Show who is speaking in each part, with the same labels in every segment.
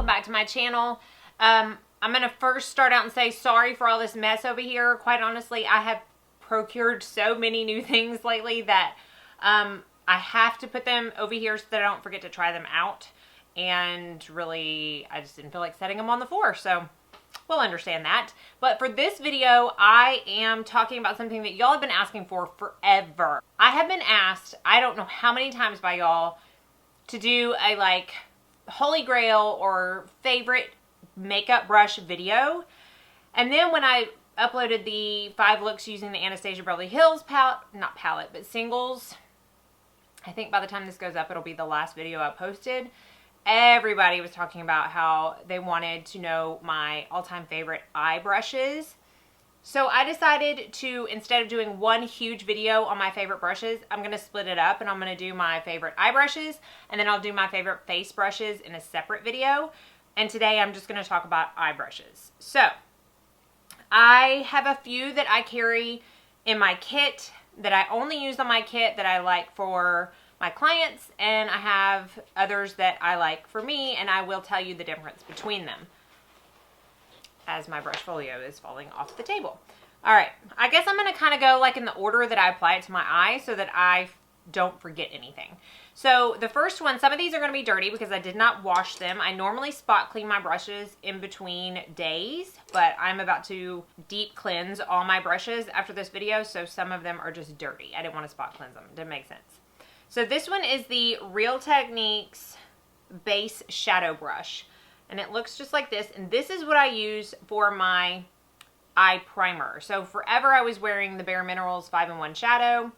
Speaker 1: welcome back to my channel. I'm going to first start out and say sorry for all this mess over here. Quite honestly, I have procured so many new things lately that I have to put them over here so that I don't forget to try them out. And really, I just didn't feel like setting them on the floor, so we'll understand that. But for this video, I am talking about something that y'all have been asking for forever. I have been asked, I don't know how many times by y'all, to do a like holy grail or favorite makeup brush video. And then when I uploaded the 5 looks using the Anastasia Beverly Hills palette, not palette, but singles, I think by the time this goes up, it'll be the last video I posted. Everybody was talking about how they wanted to know my all-time favorite eye brushes. So I decided to, instead of doing one huge video on my favorite brushes, I'm going to split it up and I'm going to do my favorite eye brushes and then I'll do my favorite face brushes in a separate video. And today I'm just going to talk about eye brushes. So I have a few that I carry in my kit that I only use on my kit that I like for my clients, and I have others that I like for me, and I will tell you the difference between them as my brush folio is falling off the table. All right, I guess I'm going to kind of go like in the order that I apply it to my eye so that I don't forget anything. So the first one, some of these are going to be dirty because I did not wash them. I normally spot clean my brushes in between days, but I'm about to deep cleanse all my brushes after this video, so some of them are just dirty. I didn't want to spot cleanse them. It didn't make sense. So this one is the Real Techniques Base Shadow Brush. And it looks just like this. And this is what I use for my eye primer. So forever I was wearing the Bare Minerals 5-in-1 Shadow.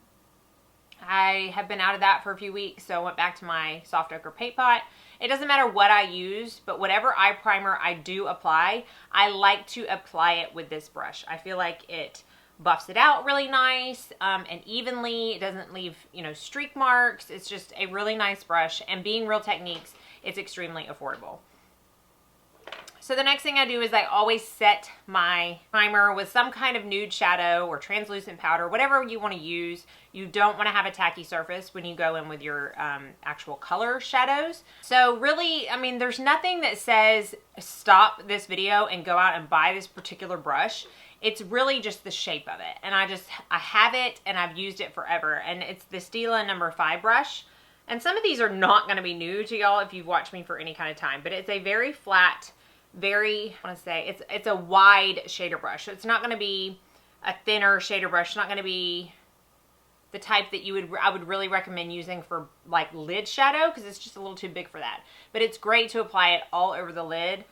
Speaker 1: I have been out of that for a few weeks, so I went back to my soft ochre paint pot. It doesn't matter what I use, but whatever eye primer I do apply, I like to apply it with this brush. I feel like it buffs it out really nice and evenly. It doesn't leave, you know, streak marks. It's just a really nice brush, and being Real Techniques, it's extremely affordable. So the next thing I do is I always set my primer with some kind of nude shadow or translucent powder, whatever you want to use. You don't want to have a tacky surface when you go in with your actual color shadows. So really, I mean, there's nothing that says stop this video and go out and buy this particular brush. It's really just the shape of it. And I have it and I've used it forever. And it's the Stila No. 5 brush. And some of these are not going to be new to y'all if you've watched me for any kind of time. But it's a very flat, very, I want to say, it's a wide shader brush. So it's not going to be a thinner shader brush. It's not going to be the type that I would really recommend using for like lid shadow, because it's just a little too big for that. But it's great to apply it all over the lid.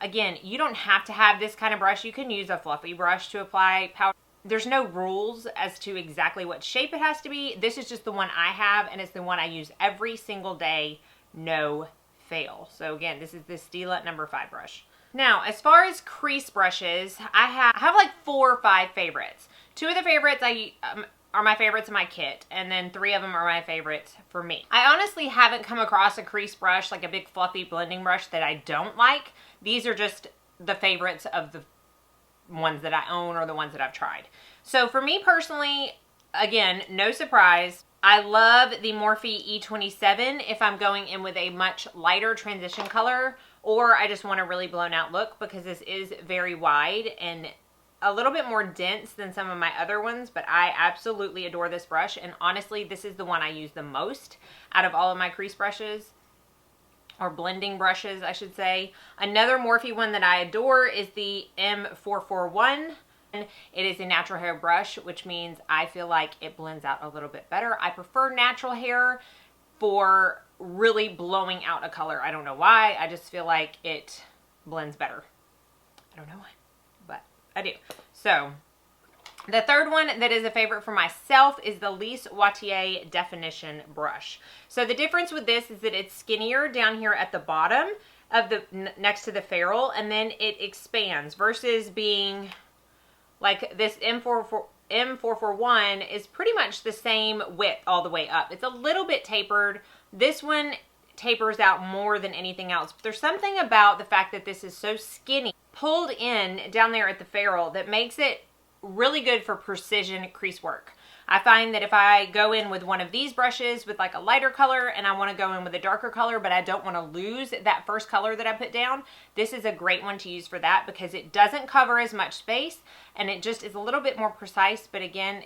Speaker 1: Again, you don't have to have this kind of brush. You can use a fluffy brush to apply powder. There's no rules as to exactly what shape it has to be. This is just the one I have, and it's the one I use every single day, no fail. So again, this is the Stila No. 5 brush. Now, as far as crease brushes, I have like 4 or 5 favorites. 2 of the favorites are my favorites in my kit, and then 3 of them are my favorites for me. I honestly haven't come across a crease brush, like a big fluffy blending brush, that I don't like. These are just the favorites of the ones that I own or the ones that I've tried. So for me personally, again, no surprise, I love the Morphe E27 if I'm going in with a much lighter transition color, or I just want a really blown out look, because this is very wide and a little bit more dense than some of my other ones, but I absolutely adore this brush. And honestly, this is the one I use the most out of all of my crease brushes, or blending brushes, I should say. Another Morphe one that I adore is the M441. It is a natural hair brush, which means I feel like it blends out a little bit better. I prefer natural hair for really blowing out a color. I don't know why. I just feel like it blends better. I don't know why, but I do. So the third one that is a favorite for myself is the Lise Watier Definition Brush. So the difference with this is that it's skinnier down here at the bottom of the next to the ferrule, and then it expands, versus being like this M441 is pretty much the same width all the way up. It's a little bit tapered. This one tapers out more than anything else. But there's something about the fact that this is so skinny, pulled in down there at the ferrule, that makes it really good for precision crease work. I find that if I go in with one of these brushes with like a lighter color and I want to go in with a darker color, but I don't want to lose that first color that I put down, this is a great one to use for that because it doesn't cover as much space and it just is a little bit more precise. But again,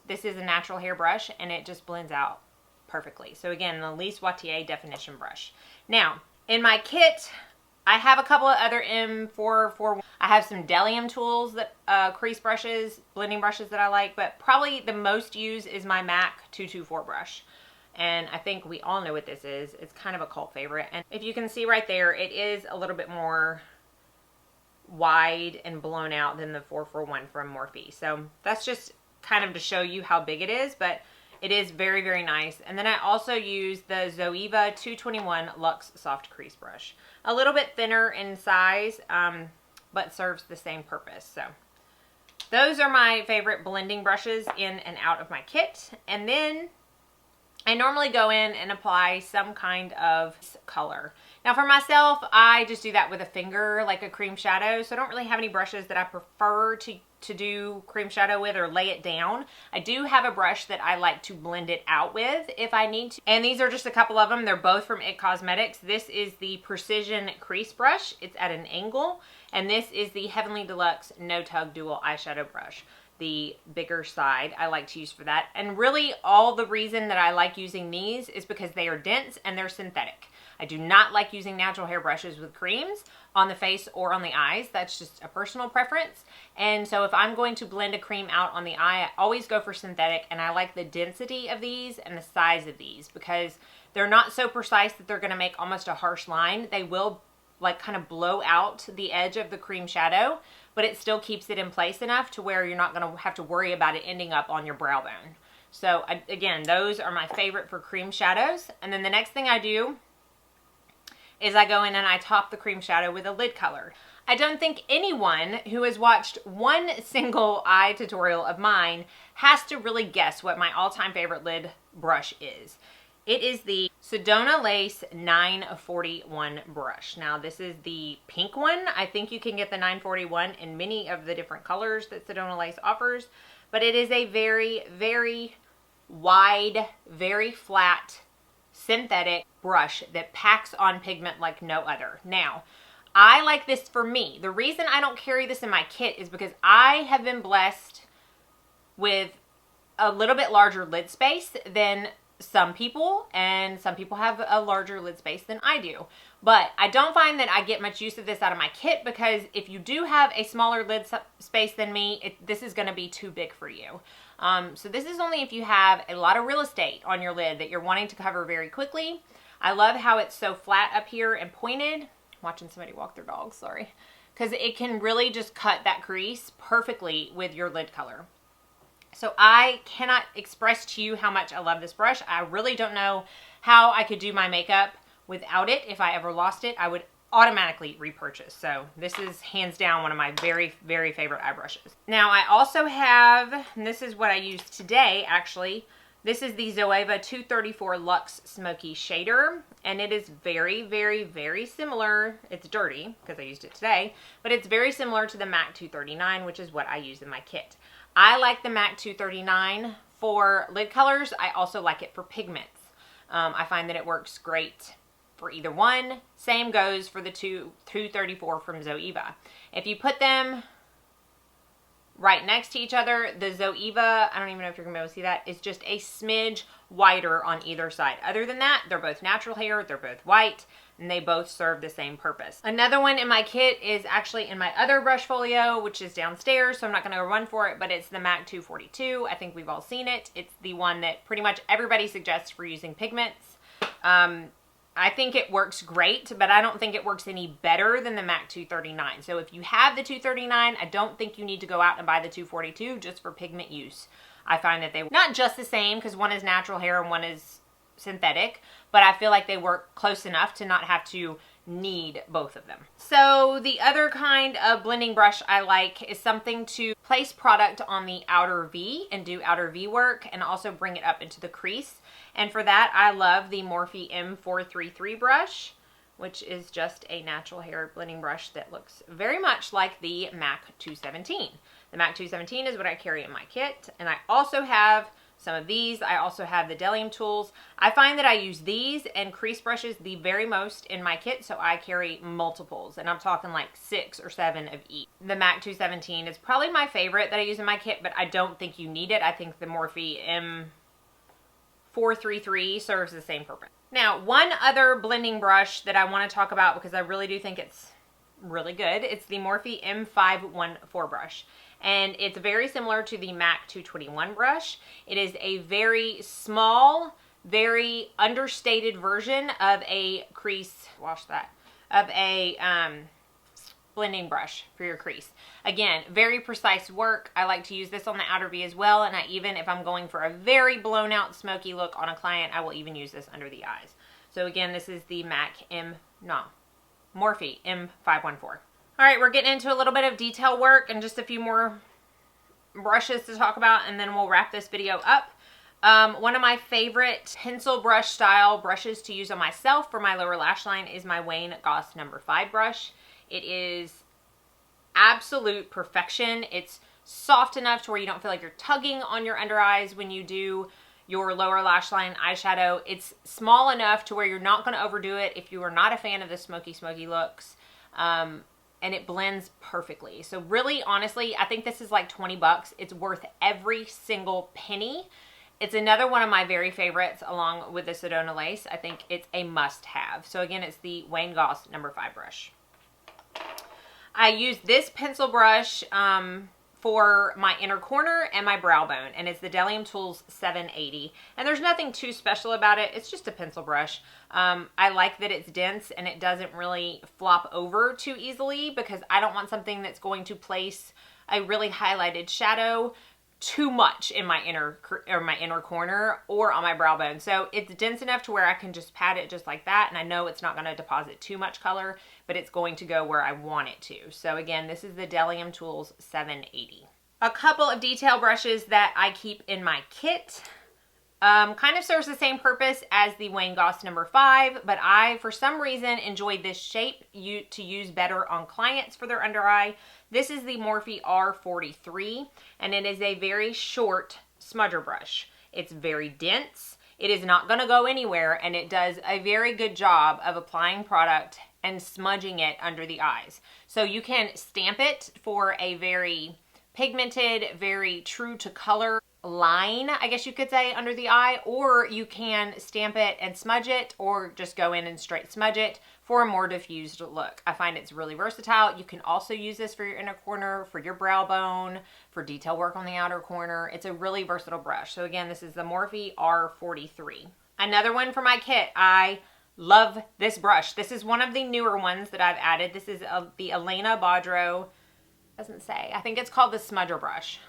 Speaker 1: this is a natural hair brush and it just blends out perfectly. So again, the Lise Watier definition brush. Now, in my kit, I have a couple of other M441. I have some Bdellium tools, that crease brushes, blending brushes that I like, but probably the most used is my MAC 224 brush. And I think we all know what this is. It's kind of a cult favorite. And if you can see right there, it is a little bit more wide and blown out than the 441 from Morphe. So that's just kind of to show you how big it is, but it is very, very nice. And then I also use the Zoeva 221 Luxe Soft Crease Brush. A little bit thinner in size, but serves the same purpose. So those are my favorite blending brushes in and out of my kit. And then I normally go in and apply some kind of color. Now for myself, I just do that with a finger, like a cream shadow. So I don't really have any brushes that I prefer to do cream shadow with or lay it down. I do have a brush that I like to blend it out with if I need to. And these are just a couple of them. They're both from IT Cosmetics. This is the Precision Crease Brush. It's at an angle. And this is the Heavenly Deluxe No Tug Dual Eyeshadow Brush. The bigger side I like to use for that. And really all the reason that I like using these is because they are dense and they're synthetic. I do not like using natural hair brushes with creams on the face or on the eyes. That's just a personal preference. And so if I'm going to blend a cream out on the eye, I always go for synthetic, and I like the density of these and the size of these because they're not so precise that they're going to make almost a harsh line. They will like kind of blow out the edge of the cream shadow, but it still keeps it in place enough to where you're not going to have to worry about it ending up on your brow bone. So again, those are my favorite for cream shadows. And then the next thing I do is I go in and I top the cream shadow with a lid color. I don't think anyone who has watched one single eye tutorial of mine has to really guess what my all-time favorite lid brush is. It is the Sedona Lace 941 brush. Now this is the pink one. I think you can get the 941 in many of the different colors that Sedona Lace offers, but it is a very, very wide, very flat, synthetic brush that packs on pigment like no other. Now, I like this for me. The reason I don't carry this in my kit is because I have been blessed with a little bit larger lid space than some people, and some people have a larger lid space than I do. But I don't find that I get much use of this out of my kit because if you do have a smaller lid space than me, this is going to be too big for you. So this is only if you have a lot of real estate on your lid that you're wanting to cover very quickly. I love how it's so flat up here and pointed. I'm watching somebody walk their dog, sorry. Because it can really just cut that crease perfectly with your lid color. So I cannot express to you how much I love this brush. I really don't know how I could do my makeup without it. If I ever lost it, I would automatically repurchase. So this is hands down one of my very, very favorite eye brushes. Now I also have, and this is what I used today actually, this is the Zoeva 234 Luxe Smoky Shader, and it is very, very, very similar. It's dirty because I used it today, but it's very similar to the MAC 239, which is what I use in my kit. I like the MAC 239 for lid colors. I also like it for pigments. I find that it works great for either one. Same goes for the 234 from Zoeva. If you put them right next to each other, the Zoeva, I don't even know if you're gonna be able to see that, is just a smidge wider on either side. Other than that, they're both natural hair, they're both white, and they both serve the same purpose. Another one in my kit is actually in my other brush folio, which is downstairs, so I'm not gonna go run for it, but it's the MAC 242. I think we've all seen it. It's the one that pretty much everybody suggests for using pigments. I think it works great, but I don't think it works any better than the MAC 239. So if you have the 239, I don't think you need to go out and buy the 242 just for pigment use. I find that they're not just the same because one is natural hair and one is synthetic, but I feel like they work close enough to not have to need both of them. So the other kind of blending brush I like is something to place product on the outer V and do outer V work and also bring it up into the crease. And for that, I love the Morphe M433 brush, which is just a natural hair blending brush that looks very much like the MAC 217. The MAC 217 is what I carry in my kit. And I also have some of these. I also have the Bdellium tools. I find that I use these and crease brushes the very most in my kit, so I carry multiples, and I'm talking like 6 or 7 of each. The MAC 217 is probably my favorite that I use in my kit, but I don't think you need it. I think the Morphe M433 serves the same purpose. Now, one other blending brush that I want to talk about because I really do think it's really good. It's the Morphe M514 brush. And it's very similar to the MAC 221 brush. It is a very small, very understated version of a crease, of a blending brush for your crease. Again, very precise work. I like to use this on the outer V as well, and if I'm going for a very blown out smoky look on a client, I will even use this under the eyes. So again, this is the Morphe M514. All right, we're getting into a little bit of detail work and just a few more brushes to talk about, and then we'll wrap this video up. One of my favorite pencil brush style brushes to use on myself for my lower lash line is my Goss No. 5 brush. It is absolute perfection. It's soft enough to where you don't feel like you're tugging on your under eyes when you do your lower lash line eyeshadow. It's small enough to where you're not going to overdo it if you are not a fan of the smoky looks. And it blends perfectly. So really, honestly, I think this is like 20 bucks. It's worth every single penny. It's another one of my very favorites along with the Sedona Lace. I think it's a must-have. So again, it's the Goss No. 5 brush. I use this pencil brush for my inner corner and my brow bone, and it's the Bdellium Tools 780. And there's nothing too special about it. It's just a pencil brush. I like that it's dense and it doesn't really flop over too easily because I don't want something that's going to place a really highlighted shadow too much in my inner corner or on my brow bone. So it's dense enough to where I can just pat it just like that, and I know it's not going to deposit too much color, but it's going to go where I want it to. So again, this is the Bdellium Tools 780. A couple of detail brushes that I keep in my kit. Kind of serves the same purpose as the Goss No. 5, but I, for some reason, enjoyed this shape to use better on clients for their under eye. This is the Morphe R43, and it is a very short smudger brush. It's very dense. It is not going to go anywhere, and it does a very good job of applying product and smudging it under the eyes. So you can stamp it for a very pigmented, very true to color line, I guess you could say, under the eye, or you can stamp it and smudge it, or just go in and straight smudge it for a more diffused look. I find it's really versatile. You can also use this for your inner corner, for your brow bone, for detail work on the outer corner. It's a really versatile brush. So again, this is the Morphe R43. Another one for my kit. I love this brush. This is one of the newer ones that I've added. This is the Elaina Badro, doesn't say. I think it's called the Smudger brush.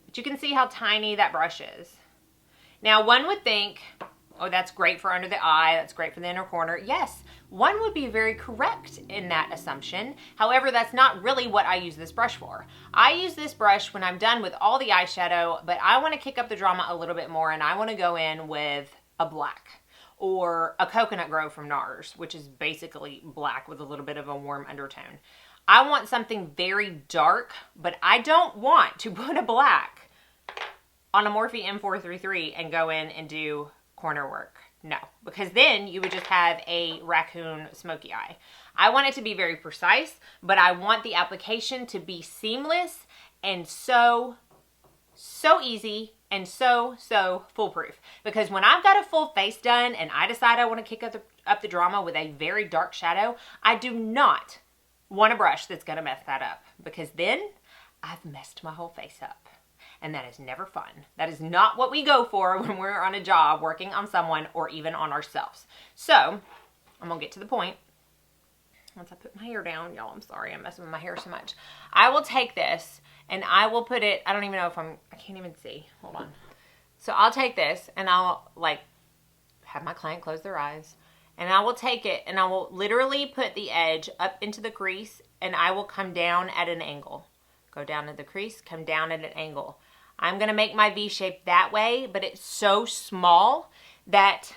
Speaker 1: But you can see how tiny that brush is. Now, one would think, oh, that's great for under the eye, that's great for the inner corner. Yes, one would be very correct in that assumption. However, that's not really what I use this brush for. I use this brush when I'm done with all the eyeshadow, but I want to kick up the drama a little bit more, and I want to go in with a black or a Coconut Grove from NARS, which is basically black with a little bit of a warm undertone. I want something very dark, but I don't want to put a black on a Morphe M433 and go in and do corner work. No, because then you would just have a raccoon smoky eye. I want it to be very precise, but I want the application to be seamless and so easy and so foolproof. Because when I've got a full face done and I decide I want to kick up the drama with a very dark shadow, I do not want a brush that's going to mess that up, because then I've messed my whole face up. And that is never fun. That is not what we go for when we're on a job working on someone or even on ourselves. So, I'm going to get to the point. Once I put my hair down, y'all, I'm sorry, I'm messing with my hair so much. I will take this and I will put it, I don't even know if I can't even see. Hold on. So I'll take this and I'll like have my client close their eyes. And I will take it and I will literally put the edge up into the crease, and I will come down at an angle. Go down to the crease, come down at an angle. I'm going to make my V shape that way, but it's so small that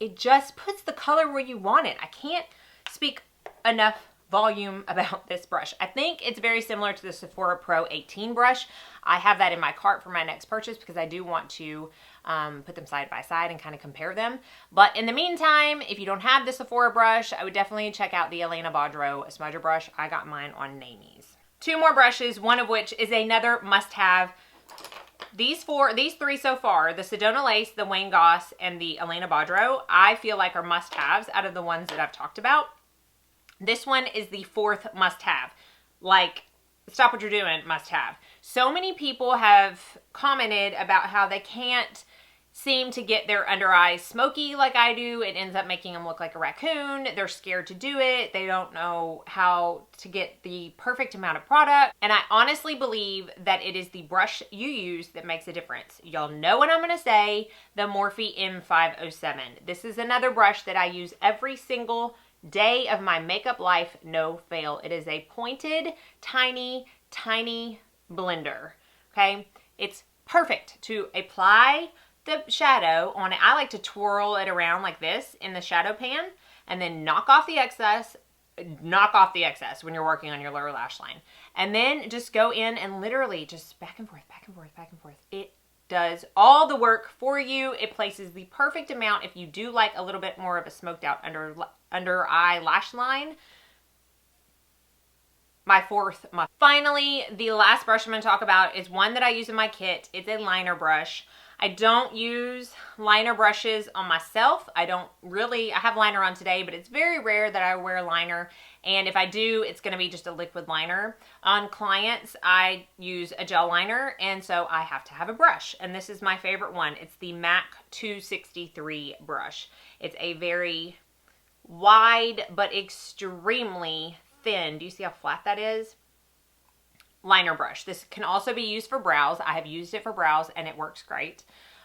Speaker 1: it just puts the color where you want it. I can't speak enough volume about this brush. I think it's very similar to the Sephora Pro 18 brush. I have that in my cart for my next purchase because I do want to put them side by side and kind of compare them. But in the meantime, if you don't have the Sephora brush, I would definitely check out the Elaina Badro Smudger brush. I got mine on Namies. 2 more brushes, one of which is another must-have. These 3 so far, the Sedona Lace, the Wayne Goss, and the Elaina Badro, I feel like are must-haves out of the ones that I've talked about. This one is the 4th must-have. Like, stop what you're doing, must-have. So many people have commented about how they can't seem to get their under eyes smoky like I do. It ends up making them look like a raccoon. They're scared to do it. They don't know how to get the perfect amount of product. And I honestly believe that it is the brush you use that makes a difference. Y'all know what I'm going to say, the Morphe M507. This is another brush that I use every single day of my makeup life, no fail. It is a pointed, tiny, tiny blender, okay? It's perfect to apply the shadow on it. I like to twirl it around like this in the shadow pan and then knock off the excess when you're working on your lower lash line. And then just go in and literally just back and forth, back and forth, back and forth. It does all the work for you. It places the perfect amount if you do like a little bit more of a smoked out under eye lash line. My 4th must. Finally, the last brush I'm going to talk about is one that I use in my kit. It's a liner brush. I don't use liner brushes on myself. I have liner on today, but it's very rare that I wear liner. And if I do, it's going to be just a liquid liner. On clients, I use a gel liner, and so I have to have a brush. And this is my favorite one. It's the MAC 263 brush. It's a very wide, but extremely thin. Do you see how flat that is? Liner brush. This can also be used for brows. I have used it for brows and it works great.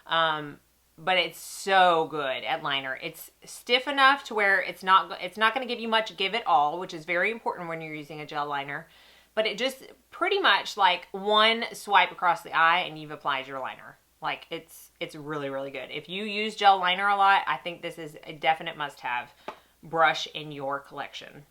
Speaker 1: But it's so good at liner. It's stiff enough to where it's not going to give you much give at all, which is very important when you're using a gel liner. But it just pretty much like one swipe across the eye and you've applied your liner. Like it's really, really good. If you use gel liner a lot, I think this is a definite must-have brush in your collection.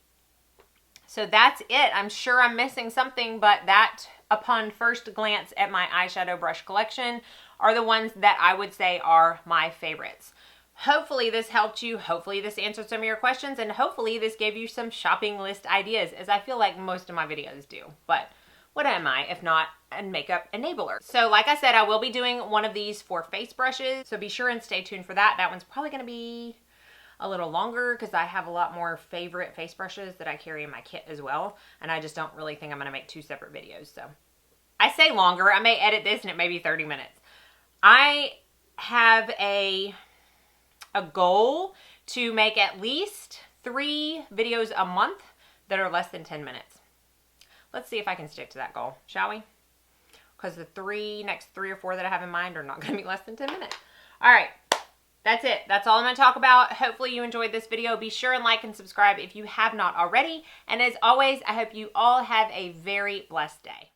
Speaker 1: So that's it. I'm sure I'm missing something, but that, upon first glance at my eyeshadow brush collection, are the ones that I would say are my favorites. Hopefully this helped you. Hopefully this answered some of your questions, and hopefully this gave you some shopping list ideas, as I feel like most of my videos do. But what am I if not a makeup enabler? So like I said, I will be doing one of these for face brushes, so be sure and stay tuned for that. That one's probably going to be a little longer because I have a lot more favorite face brushes that I carry in my kit as well, and I just don't really think I'm going to make 2 separate videos. So I say longer. I may edit this and it may be 30 minutes. I have a goal to make at least 3 videos a month that are less than 10 minutes. Let's see if I can stick to that goal, shall we? Because the next 3 or 4 that I have in mind are not going to be less than 10 minutes. All right. That's it. That's all I'm going to talk about. Hopefully you enjoyed this video. Be sure and like and subscribe if you have not already. And as always, I hope you all have a very blessed day.